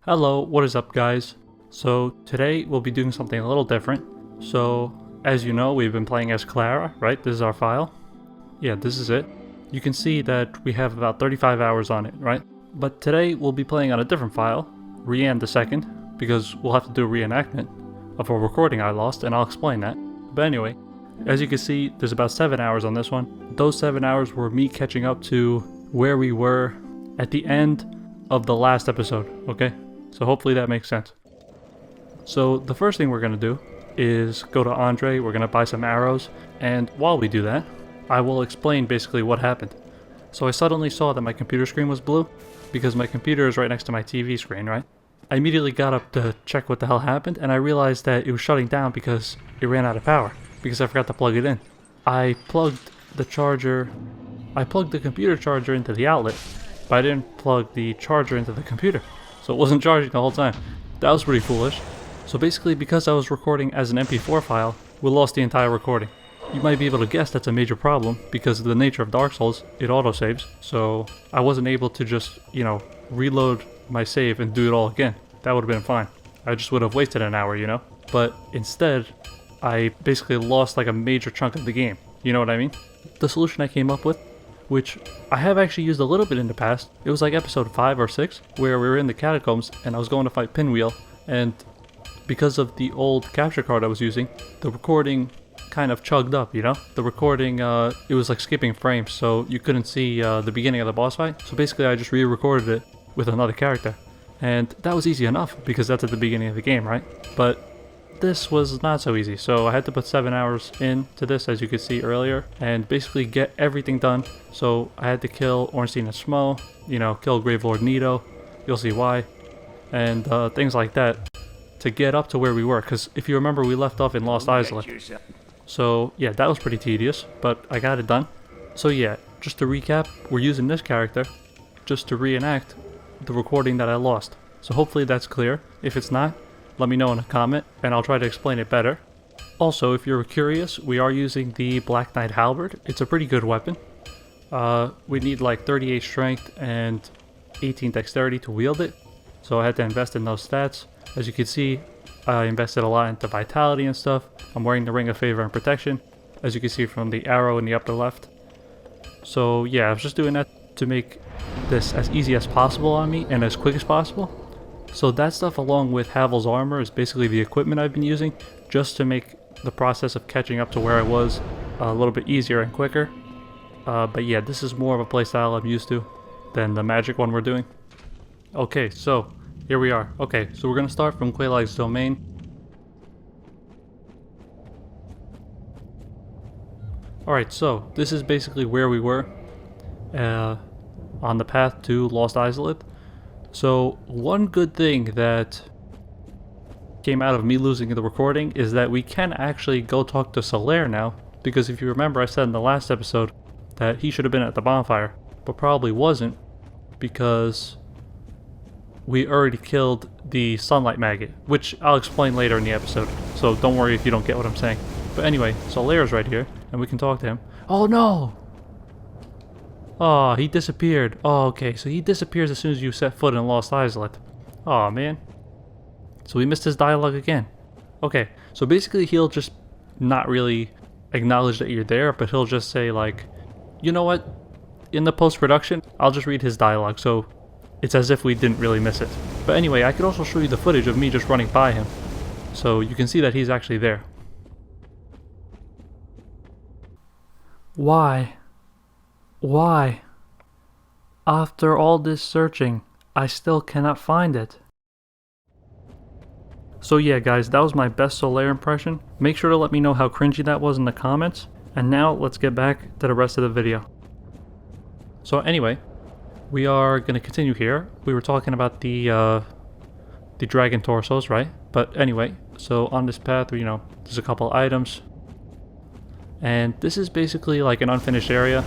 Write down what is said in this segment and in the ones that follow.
Hello, what is up guys? So today we'll be doing something a little different. So as you know, we've been playing as Clara, right? This is our file. Yeah, this is it. You can see that we have about 35 hours on it, right? But today we'll be playing on a different file, Reand the Second, because we'll have to do a reenactment of a recording I lost, and I'll explain that. But anyway, as you can see, there's about 7 hours on this one. Those 7 hours were me catching up to where we were at the end of the last episode, okay? So hopefully that makes sense. So the first thing we're going to do is go to Andre, we're going to buy some arrows, and while we do that, I will explain basically what happened. So I suddenly saw that my computer screen was blue, because my computer is right next to my TV screen, right? I immediately got up to check what the hell happened, and I realized that it was shutting down because it ran out of power, because I forgot to plug it in. I plugged the computer charger into the outlet, but I didn't plug the charger into the computer. So it wasn't charging the whole time. That was pretty foolish. So basically, because I was recording as an MP4 file, we lost the entire recording. You might be able to guess that's a major problem, because of the nature of Dark Souls, it autosaves. So I wasn't able to just, reload my save and do it all again. That would have been fine. I just would have wasted an hour, But instead, I basically lost like a major chunk of the game. You know what I mean? The solution I came up with, which I have actually used a little bit in the past. It was like episode 5 or 6, where we were in the catacombs and I was going to fight Pinwheel, and because of the old capture card I was using, the recording kind of chugged up, The recording, it was like skipping frames, so you couldn't see the beginning of the boss fight. So basically I just re-recorded it with another character. And that was easy enough, because that's at the beginning of the game, right? But this was not so easy, so I had to put 7 hours into this, as you could see earlier, and basically get everything done. So I had to kill Ornstein and Smo, kill Gravelord Nito, you'll see why, and things like that, to get up to where we were, because if you remember, we left off in Lost Izalith. So yeah, that was pretty tedious, but I got it done. So yeah, just to recap, we're using this character just to reenact the recording that I lost. So hopefully that's clear. If it's not, let me know in a comment, and I'll try to explain it better. Also, if you're curious, we are using the Black Knight Halberd. It's a pretty good weapon. We need like 38 strength and 18 dexterity to wield it, so I had to invest in those stats. As you can see, I invested a lot into vitality and stuff. I'm wearing the Ring of Favor and Protection, as you can see from the arrow in the upper left. So yeah, I was just doing that to make this as easy as possible on me and as quick as possible. So that stuff, along with Havel's armor, is basically the equipment I've been using just to make the process of catching up to where I was a little bit easier and quicker. But yeah, this is more of a playstyle I'm used to than the magic one we're doing. Okay, so here we are. Okay, so we're going to start from Quelaag's domain. Alright, so this is basically where we were on the path to Lost Izalith. So one good thing that came out of me losing the recording is that we can actually go talk to Solaire now, because if you remember, I said in the last episode that he should have been at the bonfire, but probably wasn't, because we already killed the Sunlight Maggot, which I'll explain later in the episode, so don't worry if you don't get what I'm saying. But anyway, Solaire's right here, and we can talk to him. Oh no! Oh, he disappeared. Oh, okay, so he disappears as soon as you set foot in Lost Izalith. Oh man. So we missed his dialogue again. Okay, so basically he'll just not really acknowledge that you're there, but he'll just say like, you know what? In the post-production, I'll just read his dialogue, so it's as if we didn't really miss it. But anyway, I could also show you the footage of me just running by him, so you can see that he's actually there. Why? Why? After all this searching, I still cannot find it. So yeah guys, that was my best Solaire impression. Make sure to let me know how cringy that was in the comments. And now let's get back to the rest of the video. So anyway, we are going to continue here. We were talking about the dragon torsos, right? But anyway, so on this path, there's a couple items. And this is basically like an unfinished area.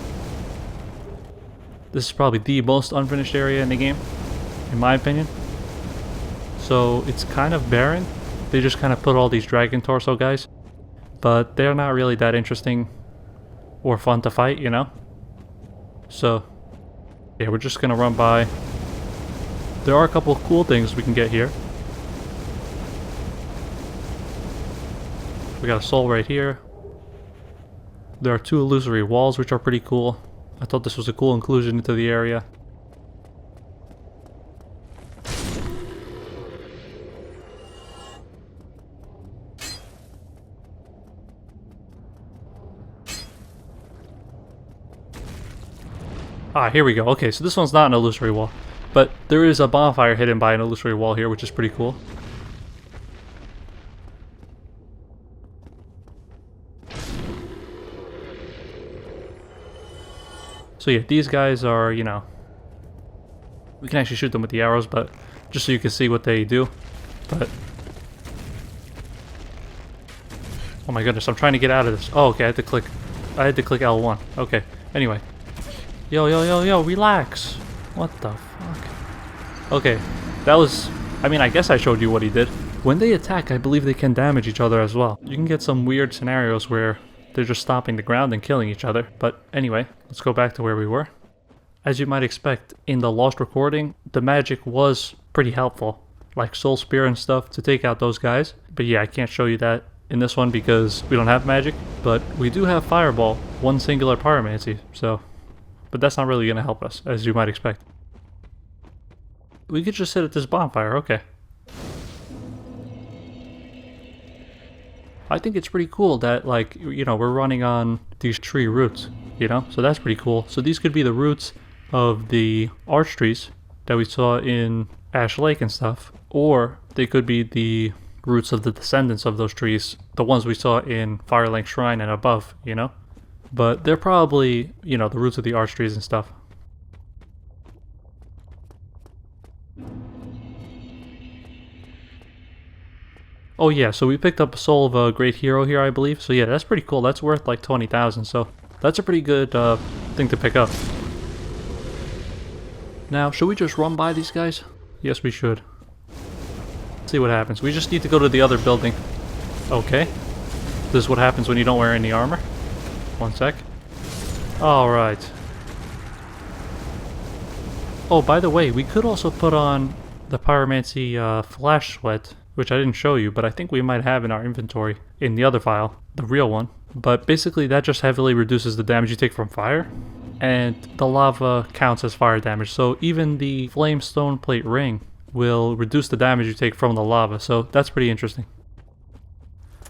This is probably the most unfinished area in the game, in my opinion. So it's kind of barren. They just kind of put all these dragon torso guys, but they're not really that interesting or fun to fight, So yeah, we're just gonna run by there are a couple of cool things we can get here. We got a soul right here. There are 2 illusory walls, which are pretty cool. I thought this was a cool inclusion into the area. Ah, here we go. Okay, so this one's not an illusory wall, but there is a bonfire hidden by an illusory wall here, which is pretty cool. So yeah, these guys are, you know, we can actually shoot them with the arrows, but just so you can see what they do. But oh my goodness, I'm trying to get out of this. Oh, okay, I had to click L1. Okay, anyway. Yo, relax. What the fuck? Okay, that was, I mean, I guess I showed you what he did. When they attack, I believe they can damage each other as well. You can get some weird scenarios where they're just stomping the ground and killing each other. But anyway, let's go back to where we were. As you might expect, in the lost recording, the magic was pretty helpful. Like Soul Spear and stuff to take out those guys. But yeah, I can't show you that in this one because we don't have magic. But we do have Fireball, 1 singular Pyromancy, so... But that's not really going to help us, as you might expect. We could just sit at this bonfire, okay. I think it's pretty cool that, like, you know, we're running on these tree roots, you know? So that's pretty cool. So these could be the roots of the arch trees that we saw in Ash Lake and stuff. Or they could be the roots of the descendants of those trees, the ones we saw in Firelink Shrine and above, you know? But they're probably, you know, the roots of the arch trees and stuff. Oh yeah, so we picked up a soul of a great hero here, I believe. So yeah, that's pretty cool. That's worth like 20,000, so that's a pretty good thing to pick up. Now, should we just run by these guys? Yes, we should. Let's see what happens. We just need to go to the other building. Okay. This is what happens when you don't wear any armor. 1 sec. Alright. Oh, by the way, we could also put on the Pyromancy Flash Sweat, which I didn't show you, but I think we might have in our inventory in the other file, the real one. But basically that just heavily reduces the damage you take from fire, and the lava counts as fire damage. So even the Flame Stone Plate Ring will reduce the damage you take from the lava, so that's pretty interesting.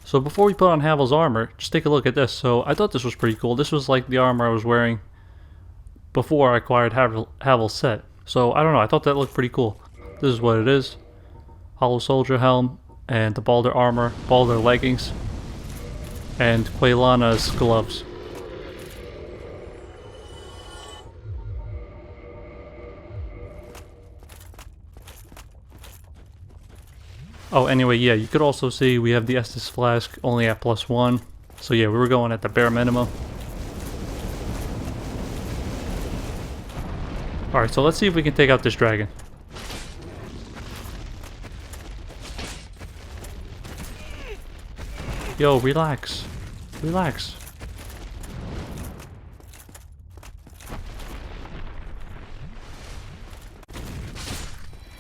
So before we put on Havel's armor, just take a look at this. So I thought this was pretty cool. This was like the armor I was wearing before I acquired Havel's set. So I don't know, I thought that looked pretty cool. This is what it is. Hollow Soldier Helm, and the Balder armor, Balder leggings, and Quelana's gloves. Oh, anyway, yeah, you could also see we have the Estus Flask only at +1. So yeah, we were going at the bare minimum. Alright, so let's see if we can take out this dragon. Yo, relax. Relax.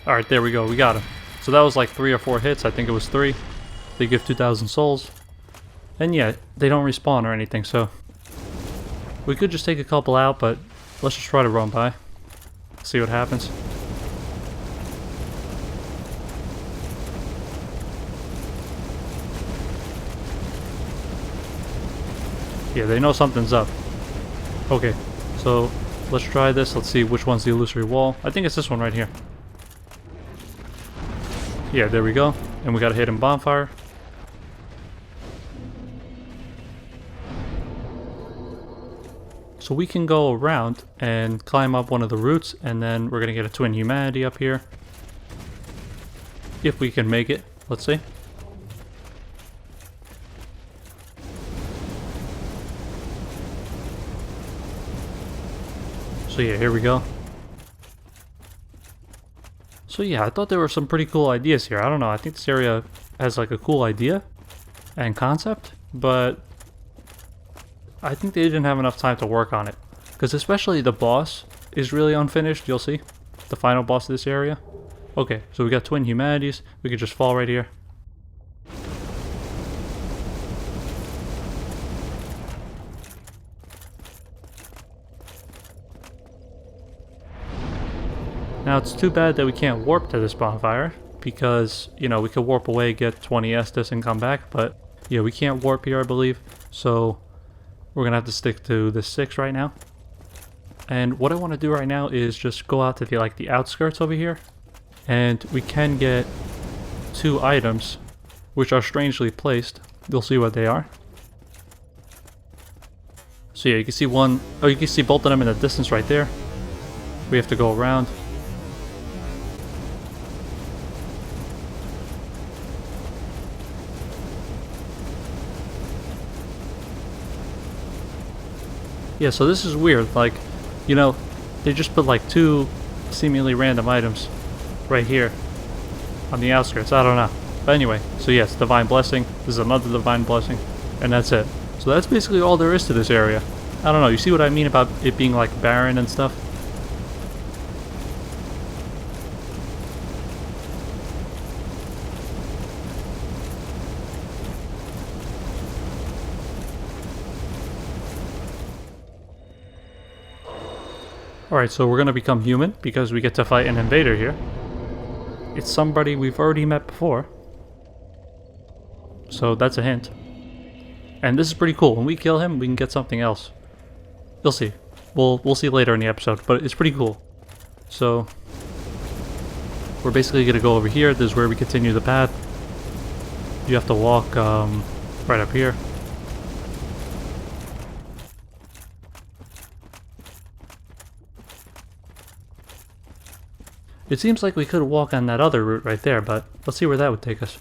Alright, there we go. We got him. So that was like 3 or 4 hits. I think it was 3. They give 2,000 souls. And yeah, they don't respawn or anything, so... We could just take a couple out, but let's just try to run by. See what happens. Yeah, they know something's up. Okay, so let's try this. Let's see which one's the illusory wall. I think it's this one right here. Yeah, there we go. And we got a hidden bonfire. So we can go around and climb up one of the roots, and then we're going to get a Twin Humanity up here. If we can make it. Let's see. So yeah, here we go. So yeah, I thought there were some pretty cool ideas here. I don't know, I think this area has like a cool idea and concept, but I think they didn't have enough time to work on it. Because especially the boss is really unfinished, you'll see. The final boss of this area. Okay, so we got twin humanities. We could just fall right here. Now it's too bad that we can't warp to this bonfire, because, you know, we could warp away, get 20 Estus and come back, but yeah, we can't warp here, I believe, so we're gonna have to stick to the 6 right now. And what I want to do right now is just go out to the outskirts over here, and we can get 2 items, which are strangely placed. You'll see what they are. So yeah, you can see one, oh, you can see both of them in the distance right there. We have to go around. Yeah, so this is weird, like, you know, they just put like 2 seemingly random items right here on the outskirts, I don't know. But anyway, so yes, Divine Blessing, this is another Divine Blessing, and that's it. So that's basically all there is to this area. I don't know, you see what I mean about it being like barren and stuff? Alright, so we're gonna become human because we get to fight an invader here. It's somebody we've already met before. So that's a hint. And this is pretty cool. When we kill him, we can get something else. You'll see. We'll see later in the episode, but it's pretty cool. So we're basically gonna go over here. This is where we continue the path. You have to walk right up here. It seems like we could walk on that other route right there, but let's see where that would take us.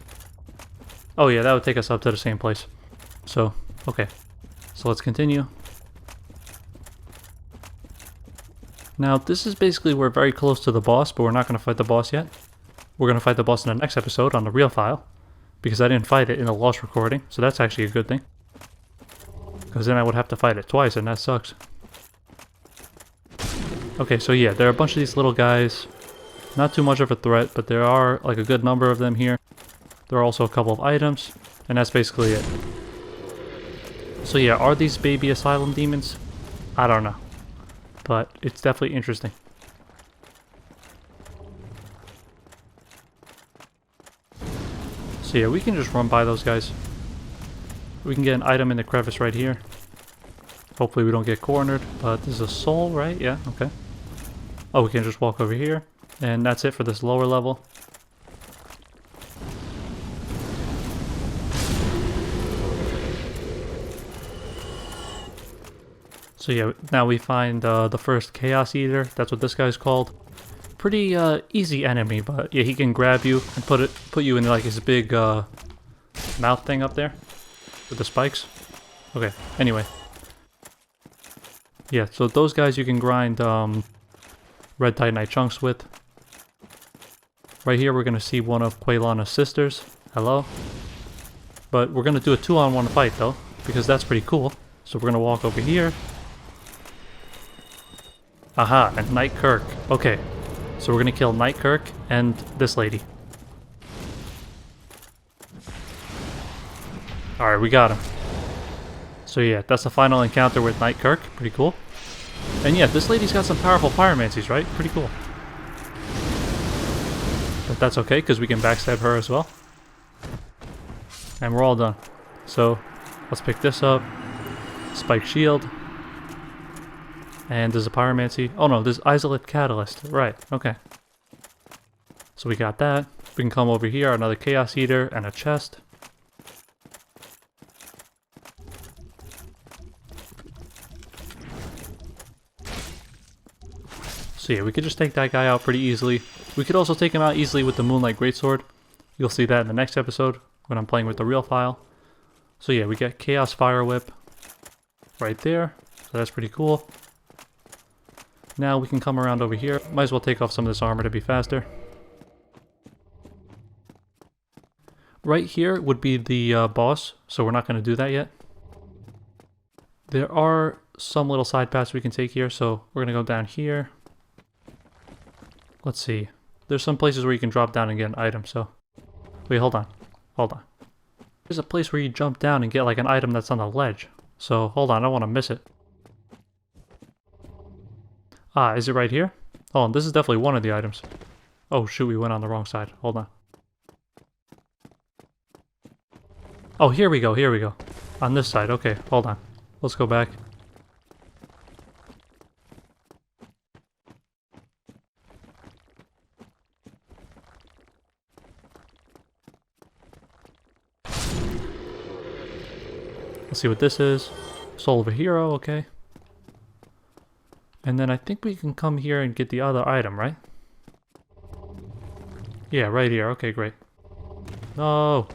Oh yeah, that would take us up to the same place. So, okay. So let's continue. Now, this is basically, we're very close to the boss, but we're not going to fight the boss yet. We're going to fight the boss in the next episode on the real file, because I didn't fight it in the lost recording, so that's actually a good thing. Because then I would have to fight it twice, and that sucks. Okay, so yeah, there are a bunch of these little guys. Not too much of a threat, but there are like a good number of them here. There are also a couple of items, and that's basically it. So yeah, are these baby Asylum demons? I don't know. But it's definitely interesting. So yeah, we can just run by those guys. We can get an item in the crevice right here. Hopefully we don't get cornered, but this is a soul, right? Yeah, okay. Oh, we can just walk over here. And that's it for this lower level. So yeah, now we find the first Chaos Eater. That's what this guy's called. Pretty easy enemy, but yeah, he can grab you and put you in like his big mouth thing up there with the spikes. Okay, anyway. Yeah, so those guys you can grind red Titanite chunks with. Right here we're going to see one of Quelaag's sisters. Hello. But we're going to do a 2-on-1 fight though, because that's pretty cool. So we're going to walk over here. Aha, and Knight Kirk. Okay, so we're going to kill Knight Kirk and this lady. Alright, we got him. So yeah, that's the final encounter with Knight Kirk. Pretty cool. And yeah, this lady's got some powerful pyromancies, right? Pretty cool. But that's okay, because we can backstab her as well. And we're all done. So, let's pick this up. Spike shield. And there's a pyromancy. Oh no, there's Izalith catalyst. Right, okay. So we got that. We can come over here, another Chaos Eater, and a chest. So yeah, we could just take that guy out pretty easily. We could also take him out easily with the Moonlight Greatsword. You'll see that in the next episode when I'm playing with the real file. So yeah, we get Chaos Fire Whip right there. So that's pretty cool. Now we can come around over here. Might as well take off some of this armor to be faster. Right here would be the boss, so we're not going to do that yet. There are some little side paths we can take here, so we're going to go down here. Let's see. there's some places where you can drop down and get an item, so... Wait, hold on. Hold on. There's a place where you jump down and get like an item that's on the ledge. So, hold on, I don't want to miss it. Ah, is it right here? Oh, this is definitely one of the items. Oh shoot, we went on the wrong side. Hold on. Oh, here we go, here we go. On this side, okay, hold on. Let's go back. Let's see what this is. Soul of a Hero, okay. And then I think we can come here and get the other item, right? Yeah, right here. Okay, great. No!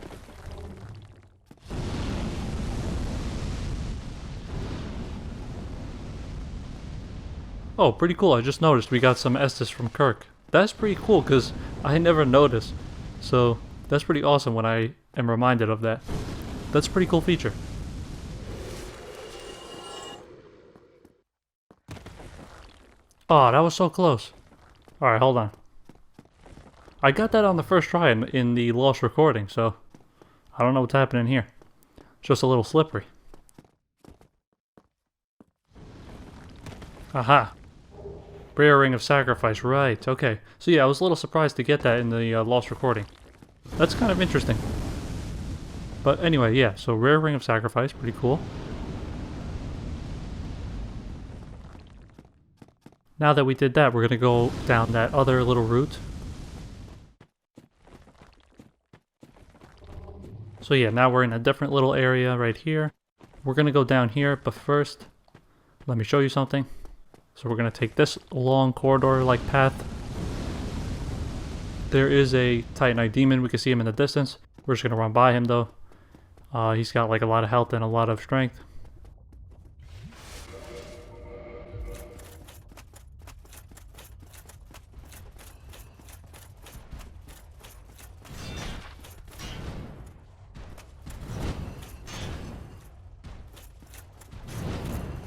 Oh, pretty cool. I just noticed we got some Estus from Kirk. That's pretty cool, because I never noticed. So, that's pretty awesome when I am reminded of that. That's a pretty cool feature. Oh, that was so close. Alright, hold on. I got that on the first try in the lost recording, so I don't know what's happening here. Just a little slippery. Aha. Rare Ring of Sacrifice, right, okay. So yeah, I was a little surprised to get that in the lost recording. That's kind of interesting. But anyway, yeah, so Rare Ring of Sacrifice, pretty cool. Now that we did that, we're gonna go down that other little route. So yeah, now we're in a different little area right here. We're gonna go down here, but first, let me show you something. So we're gonna take this long corridor-like path. There is a Titanite demon, we can see him in the distance. We're just gonna run by him though. He's got like a lot of health and a lot of strength.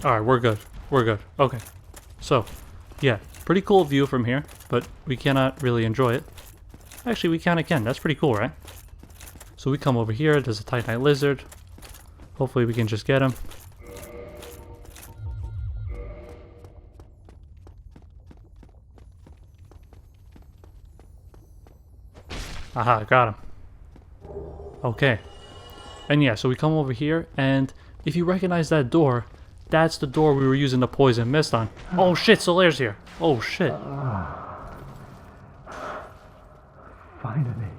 Alright, we're good. We're good. Okay. So, yeah. Pretty cool view from here, but we cannot really enjoy it. Actually, we kinda can. That's pretty cool, right? So we come over here. There's a Titanite Lizard. Hopefully we can just get him. Aha, got him. Okay. And yeah, so we come over here, and if you recognize that door, that's the door we were using the poison mist on. Oh shit, Solaire's here. Oh shit. Finally,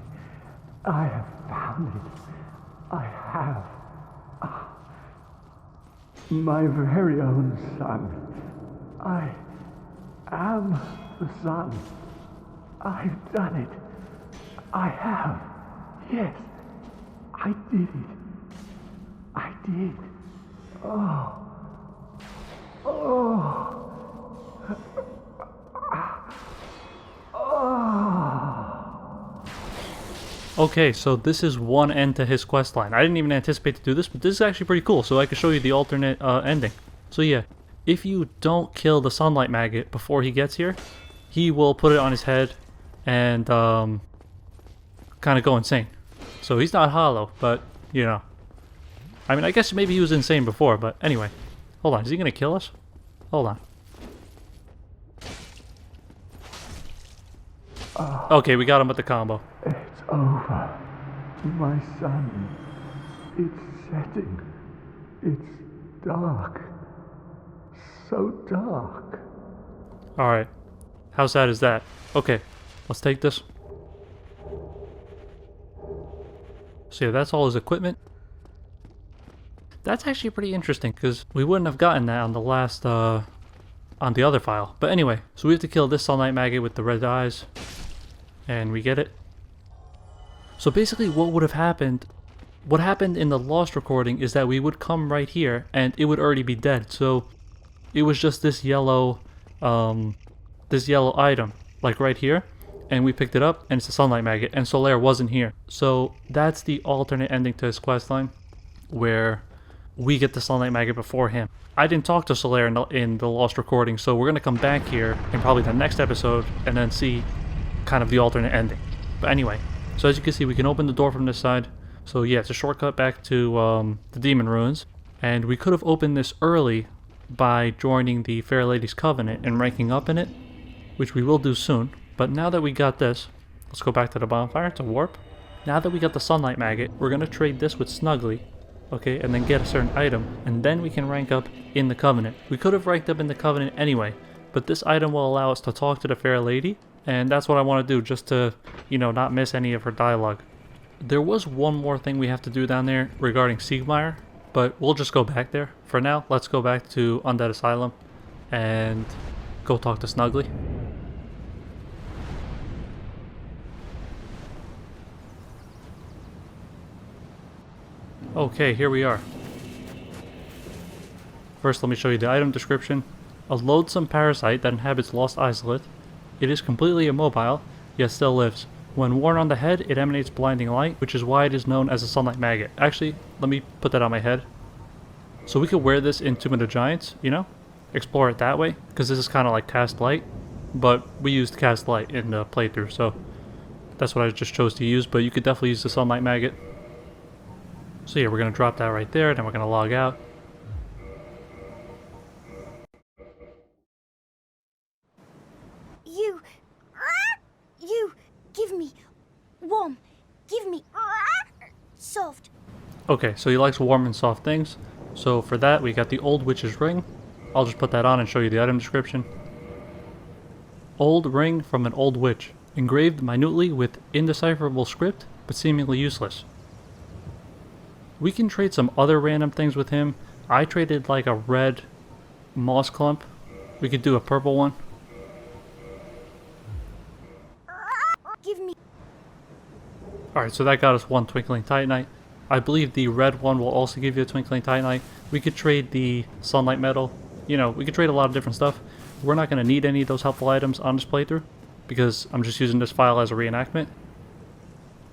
I have found it. I have. My very own son. I am the son. I've done it. I have. Yes, I did it. I did. Oh. Oh. Oh. Okay, so this is one end to his questline. I didn't even anticipate to do this, but this is actually pretty cool, so I can show you the alternate ending. So yeah, if you don't kill the sunlight maggot before he gets here, he will put it on his head and kind of go insane. So he's not hollow, but, you know. I mean, I guess maybe he was insane before, but anyway. Hold on, is he going to kill us? Hold on. Okay, we got him with the combo. It's over. My son. It's setting. It's dark. So dark. Alright. How sad is that? Okay, let's take this. So yeah, that's all his equipment. That's actually pretty interesting, because we wouldn't have gotten that on the last, on the other file. But anyway, so we have to kill this sunlight maggot with the red eyes. And we get it. So basically what would have happened, what happened in the lost recording is that we would come right here, and it would already be dead. So it was just this yellow item, like right here. And we picked it up, and it's a sunlight maggot, and Solaire wasn't here. So that's the alternate ending to his questline, where we get the sunlight maggot before him. I didn't talk to Solaire in the lost recording, so we're gonna come back here in probably the next episode and then see kind of the alternate ending. But anyway, so as you can see, we can open the door from this side. So yeah, it's a shortcut back to the Demon Ruins. And we could have opened this early by joining the Fair Lady's Covenant and ranking up in it, which we will do soon. But now that we got this, let's go back to the bonfire to warp. Now that we got the Sunlight Maggot, we're going to trade this with Snuggly, okay, and then get a certain item, and then we can rank up in the Covenant. We could have ranked up in the Covenant anyway, but this item will allow us to talk to the Fair Lady, and that's what I want to do, just to, you know, not miss any of her dialogue. There was one more thing we have to do down there regarding Sigmar, but we'll just go back there. For now, let's go back to Undead Asylum and go talk to Snuggly. Okay, here we are. First, let me show you the item description. A loathsome parasite that inhabits lost Izalith. It is completely immobile, yet still lives. When worn on the head, it emanates blinding light, which is why it is known as a Sunlight Maggot. Actually, let me put that on my head. So we could wear this in Tomb of the Giants, you know? Explore it that way, because this is kind of like Cast Light. But we used Cast Light in the playthrough, so that's what I just chose to use, but you could definitely use the Sunlight Maggot. So yeah, we're going to drop that right there, then we're going to log out. You, give me warm, give me soft. Okay, so he likes warm and soft things. So for that, we got the Old Witch's Ring. I'll just put that on and show you the item description. Old ring from an old witch, engraved minutely with indecipherable script, but seemingly useless. We can trade some other random things with him. I traded like a red moss clump. We could do a purple one. Give me. Alright, so that got us one Twinkling Titanite. I believe the red one will also give you a Twinkling Titanite. We could trade the Sunlight Metal. You know, we could trade a lot of different stuff. We're not going to need any of those helpful items on this playthrough, because I'm just using this file as a reenactment.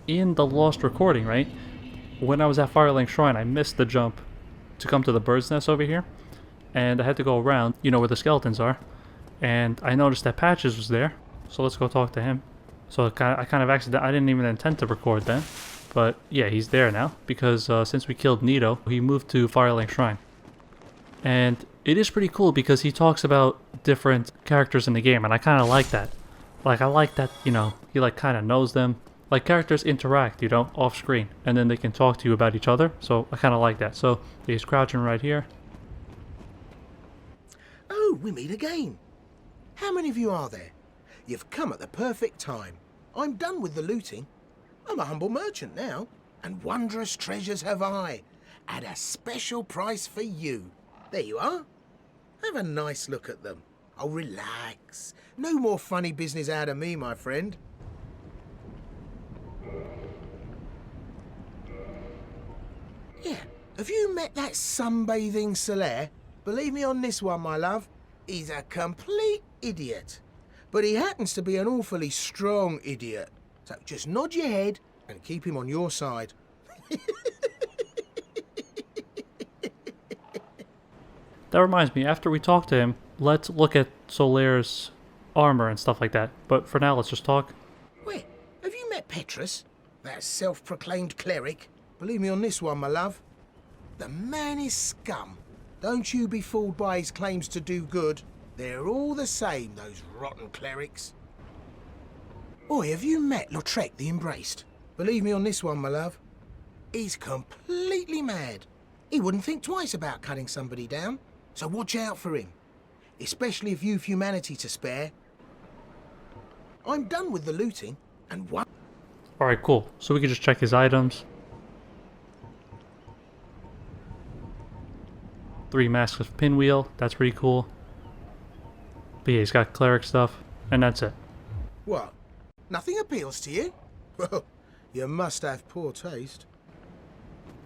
In the lost recording, right? When I was at Firelink Shrine, I missed the jump to come to the bird's nest over here. And I had to go around, you know, where the skeletons are. And I noticed that Patches was there. So let's go talk to him. So I kind of accidentally, I didn't even intend to record then. But yeah, he's there now. Because since we killed Nito, he moved to Firelink Shrine. And it is pretty cool because he talks about different characters in the game. And I kind of like that. Like, I like that, you know, he like kind of knows them. Like, characters interact, you know, off screen. And then they can talk to you about each other. So I kind of like that. So he's crouching right here. Oh, we meet again. How many of you are there? You've come at the perfect time. I'm done with the looting. I'm a humble merchant now, and wondrous treasures have I, at a special price for you. There you are. Have a nice look at them. Oh, relax. No more funny business out of me, my friend. Yeah, have you met that sunbathing Solaire? Believe me on this one, my love. He's a complete idiot. But he happens to be an awfully strong idiot. So just nod your head and keep him on your side. That reminds me, after we talk to him, let's look at Solaire's armor and stuff like that. But for now, let's just talk. Wait, have you met Petrus? That self-proclaimed cleric? Believe me on this one, my love. The man is scum. Don't you be fooled by his claims to do good. They're all the same, those rotten clerics. Oi, have you met Lautrec the Embraced? Believe me on this one, my love. He's completely mad. He wouldn't think twice about cutting somebody down. So watch out for him. Especially if you've humanity to spare. I'm done with the looting, and what? Alright, cool. So we can just check his items. 3 masks of pinwheel. That's pretty cool. But yeah, he's got cleric stuff. And that's it. What? Nothing appeals to you? Well, you must have poor taste.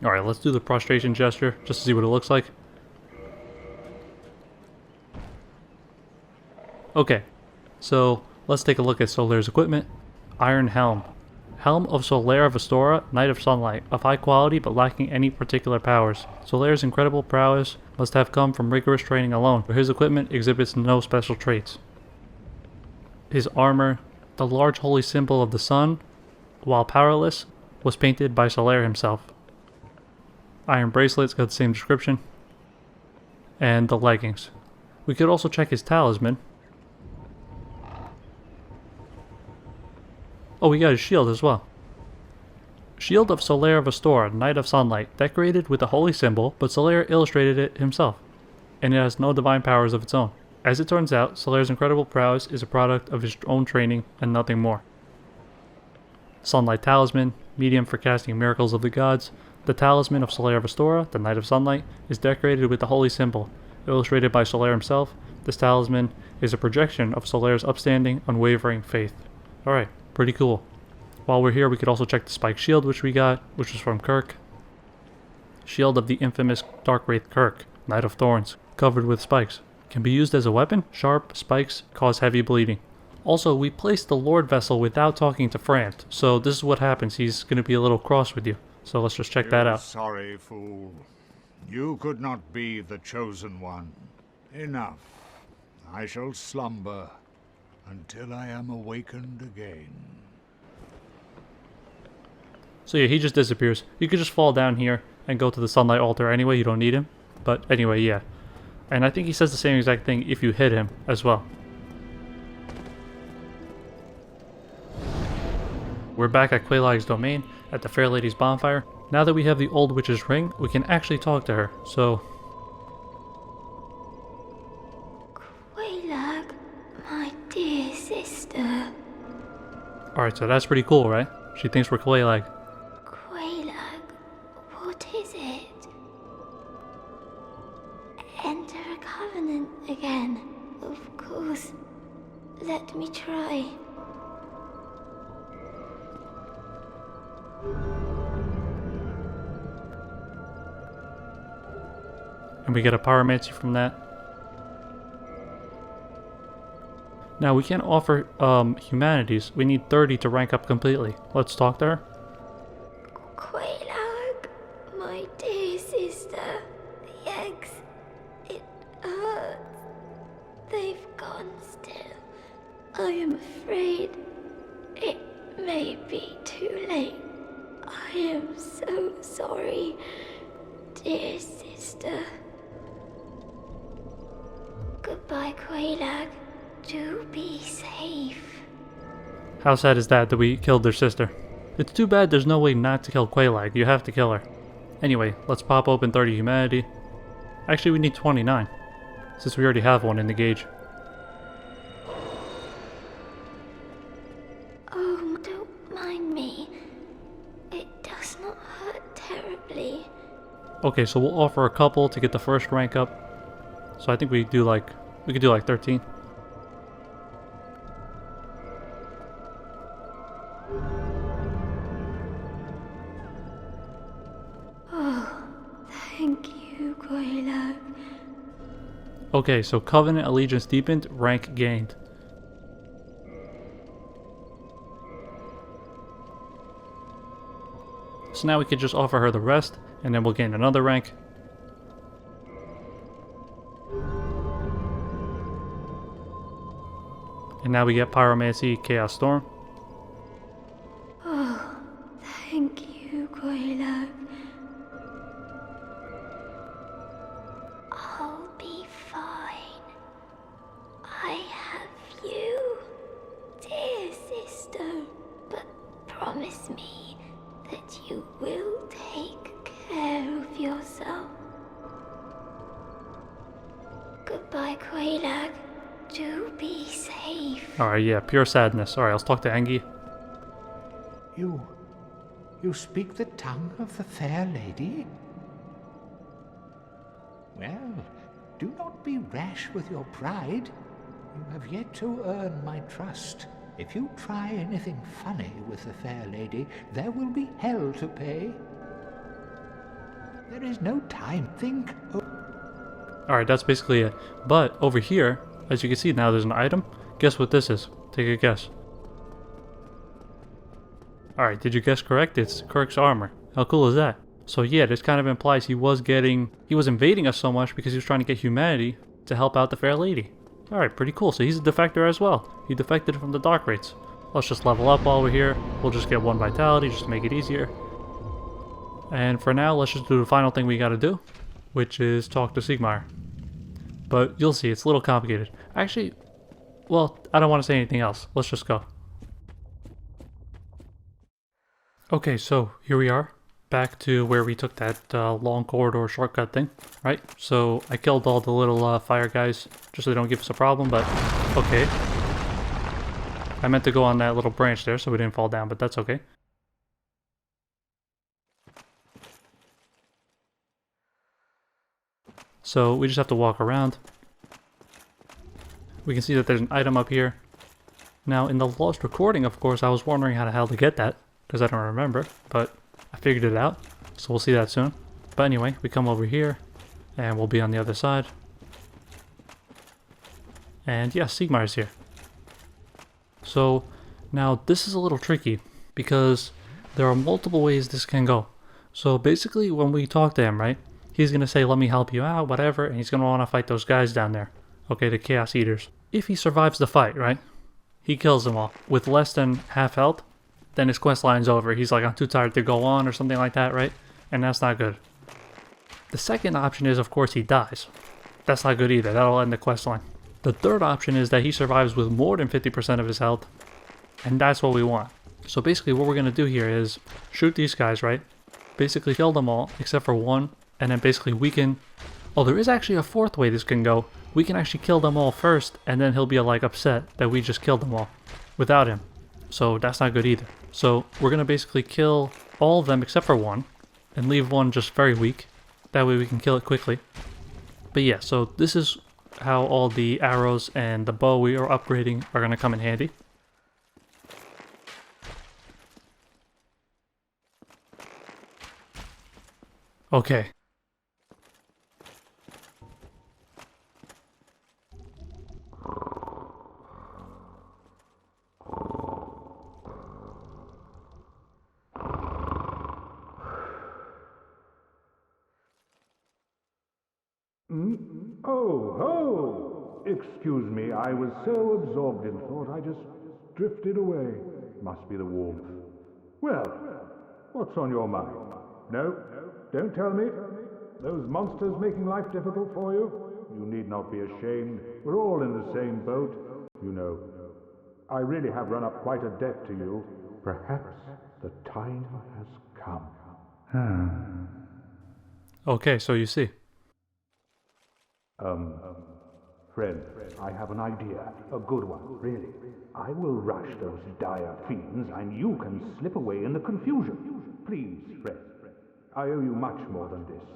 Alright, let's do the Prostration Gesture, just to see what it looks like. Okay, so let's take a look at Solaire's equipment. Iron Helm. Helm of Solaire of Astora, Knight of Sunlight, of high quality but lacking any particular powers. Solaire's incredible prowess must have come from rigorous training alone, but his equipment exhibits no special traits. His armor The large holy symbol of the sun, while powerless, was painted by Solaire himself. Iron bracelets got the same description. And the leggings. We could also check his talisman. Oh, we got his shield as well. Shield of Solaire of Astora, Knight of Sunlight, decorated with a holy symbol, but Solaire illustrated it himself, and it has no divine powers of its own. As it turns out, Solaire's incredible prowess is a product of his own training and nothing more. Sunlight Talisman, medium for casting miracles of the gods. The talisman of Solaire of Astora, the Knight of Sunlight, is decorated with the holy symbol, illustrated by Solaire himself. This talisman is a projection of Solaire's upstanding, unwavering faith. Alright, pretty cool. While we're here, we could also check the spike shield which we got, which was from Kirk. Shield of the infamous Dark Wraith Kirk, Knight of Thorns, covered with spikes. Can be used as a weapon. Sharp spikes cause heavy bleeding. Also, we placed the Lord Vessel without talking to Frant, so this is what happens. He's going to be a little cross with you. So let's just check that out. Sorry, fool. You could not be the chosen one. Enough. I shall slumber until I am awakened again. So yeah, he just disappears. You could just fall down here and go to the Sunlight Altar anyway. You don't need him. But anyway, yeah. And I think he says the same exact thing if you hit him as well. We're back at Quelaag's domain at the Fair Lady's bonfire. Now that we have the Old Witch's ring, we can actually talk to her. So... Quelaag, my dear sister. Alright, so that's pretty cool, right? She thinks we're Quelaag. Quelaag, what is it? Enter a covenant again. Of course. Let me try. And we get a Pyromancy from that. Now we can't offer humanities. We need 30 to rank up completely. Let's talk to her. Quelaag, my dear sister. The eggs. It hurts. They've gone still. I am afraid it may be too late. I am so sorry, dear sister. Goodbye, Quelaag. Do be safe. How sad is that we killed their sister? It's too bad there's no way not to kill Quelaag. You have to kill her. Anyway, let's pop open 30 humanity. Actually, we need 29, since we already have one in the gauge. Oh, don't mind me. It does not hurt terribly. Okay, so we'll offer a couple to get the first rank up. So I think we could do like 13. Oh, thank you, Quelaag. Okay, so Covenant Allegiance deepened, rank gained. So now we could just offer her the rest, and then we'll gain another rank. And now we get Pyromancy, Chaos Storm. Oh, thank you, Quelaag. I'll be fine. I have you, dear sister. But promise me that you will take care of yourself. Goodbye, Quelaag. Do be safe. Alright, yeah, pure sadness. Alright, let's talk to Engi. You speak the tongue of the fair lady? Well, do not be rash with your pride. You have yet to earn my trust. If you try anything funny with the fair lady, there will be hell to pay. There is no time. Think. Alright, that's basically it. But over here, as you can see now, there's an item. Guess what this is? Take a guess. Alright, did you guess correct? It's Kirk's armor. How cool is that? So yeah, this kind of implies he was invading us so much because he was trying to get humanity to help out the fair lady. Alright, pretty cool. So he's a defector as well. He defected from the Dark Wraiths. let's just level up while we're here. We'll just get 1 vitality just to make it easier. And for now, let's just do the final thing we gotta do, which is talk to Sigmar. But you'll see, it's a little complicated. Actually, well, I don't want to say anything else. Let's just go. Okay, so here we are. Back to where we took that long corridor shortcut thing, right? So I killed all the little fire guys just so they don't give us a problem, but okay. I meant to go on that little branch there so we didn't fall down, but that's okay. So we just have to walk around. We can see that there's an item up here. Now in the lost recording, of course, I was wondering how the hell to get that, because I don't remember, but I figured it out, so we'll see that soon. But anyway, we come over here, and we'll be on the other side. And yeah, Sigmar is here. So now this is a little tricky, because there are multiple ways this can go. So basically when we talk to him, right, he's going to say, let me help you out, whatever, and he's going to want to fight those guys down there. Okay, the Chaos Eaters. If he survives the fight, right, he kills them all with less than half health, then his quest line's over. He's like, I'm too tired to go on or something like that, right? And that's not good. The second option is, of course, he dies. That's not good either. That'll end the quest line. The third option is that he survives with more than 50% of his health, and that's what we want. So basically what we're going to do here is shoot these guys, right? Basically kill them all except for one, and then basically we can... Oh, there is actually a fourth way this can go. We can actually kill them all first, and then he'll be like upset that we just killed them all without him. So that's not good either. So we're going to basically kill all of them except for one, and leave one just very weak. That way we can kill it quickly. But yeah, so this is how all the arrows and the bow we are upgrading are going to come in handy. Okay. Oh, ho! Excuse me, I was so absorbed in thought I just drifted away. Must be the warmth. Well, what's on your mind? No, don't tell me. Those monsters making life difficult for you? You need not be ashamed. We're all in the same boat, you know. I really have run up quite a debt to you. Perhaps the time has come. Okay, so you see. Friend, I have an idea. A good one, really. I will rush those dire fiends, and you can slip away in the confusion. Please, friend. I owe you much more than this.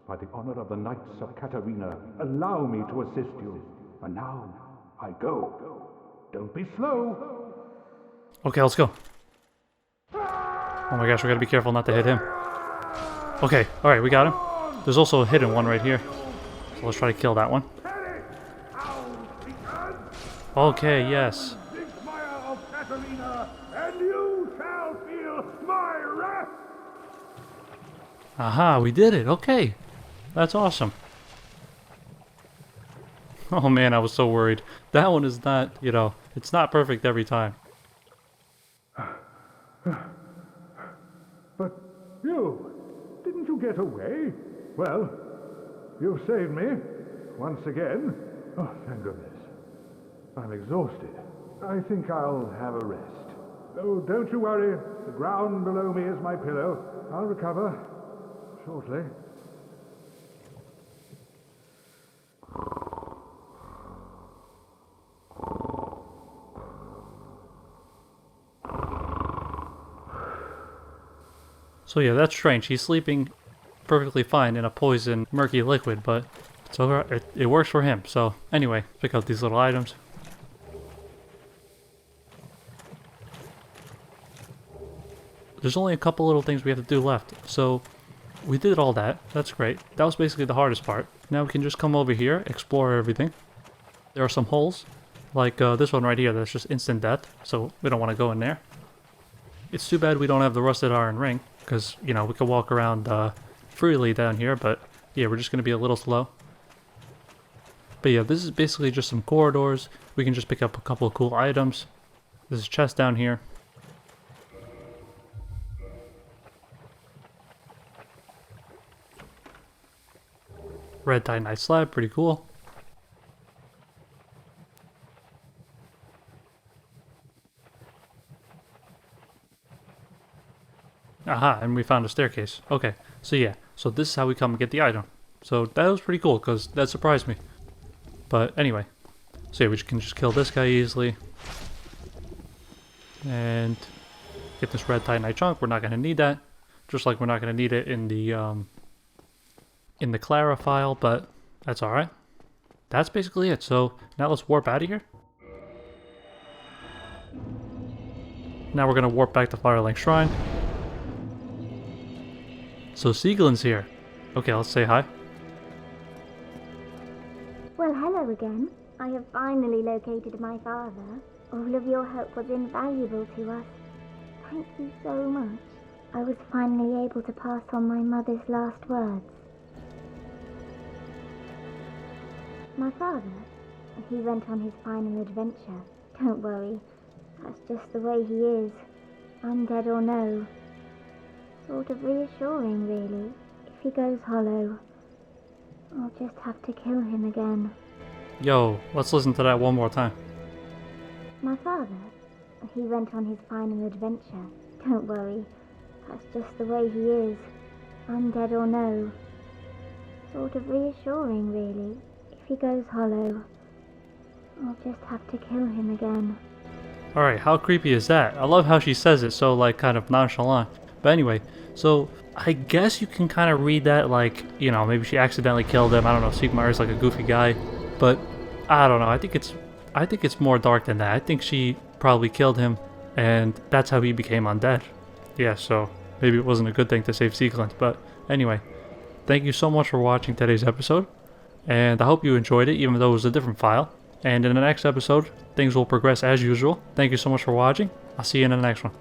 By the honor of the Knights of Katarina, allow me to assist you. And now, I go. Don't be slow. Okay, let's go. Oh my gosh, we gotta be careful not to hit him. Okay, alright, we got him. There's also a hidden one right here. So let's try to kill that one. Okay, yes. Sigmar of Katarina, and you shall feel my wrath. Aha, we did it. Okay. That's awesome. Oh man, I was so worried. That one is not, you know, it's not perfect every time. But you, didn't you get away? Well, you've saved me, once again. Oh, thank goodness. I'm exhausted. I think I'll have a rest. Oh, don't you worry. The ground below me is my pillow. I'll recover shortly. So yeah, that's strange. He's sleeping perfectly fine in a poison, murky liquid, but it's alright. It works for him. So anyway, pick up these little items. There's only a couple little things we have to do left. So we did all that. That's great. That was basically the hardest part. Now we can just come over here, explore everything. There are some holes, like this one right here that's just instant death, so we don't want to go in there. It's too bad we don't have the rusted iron ring, because, you know, we could walk around freely down here, but yeah, we're just going to be a little slow. But yeah, this is basically just some corridors. We can just pick up a couple of cool items. There's a chest down here. Red Titanite slab, pretty cool. Aha, and we found a staircase. Okay, so yeah, so this is how we come and get the item. So that was pretty cool, because that surprised me. But anyway, so yeah, we can just kill this guy easily. And get this red Titanite chunk. We're not going to need that. Just like we're not going to need it in the Clara file, but that's alright. That's basically it. So now let's warp out of here. Now we're going to warp back to Firelink Shrine. So Siegelin's here. Okay, let's say hi. Well, hello again. I have finally located my father. All of your help was invaluable to us. Thank you so much. I was finally able to pass on my mother's last words. My father, he went on his final adventure. Don't worry, that's just the way he is. Undead or no. Sort of reassuring, really. If he goes hollow, I'll just have to kill him again. Yo, let's listen to that one more time. My father, he went on his final adventure. Don't worry, that's just the way he is. Undead or no. Sort of reassuring, really. If he goes hollow, I'll just have to kill him again. Alright, how creepy is that? I love how she says it so like kind of nonchalant. But anyway, so I guess you can kind of read that like, you know, maybe she accidentally killed him. I don't know, Sigmar is like a goofy guy. But I don't know, I think it's more dark than that. I think she probably killed him and that's how he became undead. Yeah, so maybe it wasn't a good thing to save Siegelin. But anyway, thank you so much for watching today's episode. And I hope you enjoyed it, even though it was a different file. And in the next episode, things will progress as usual. Thank you so much for watching. I'll see you in the next one.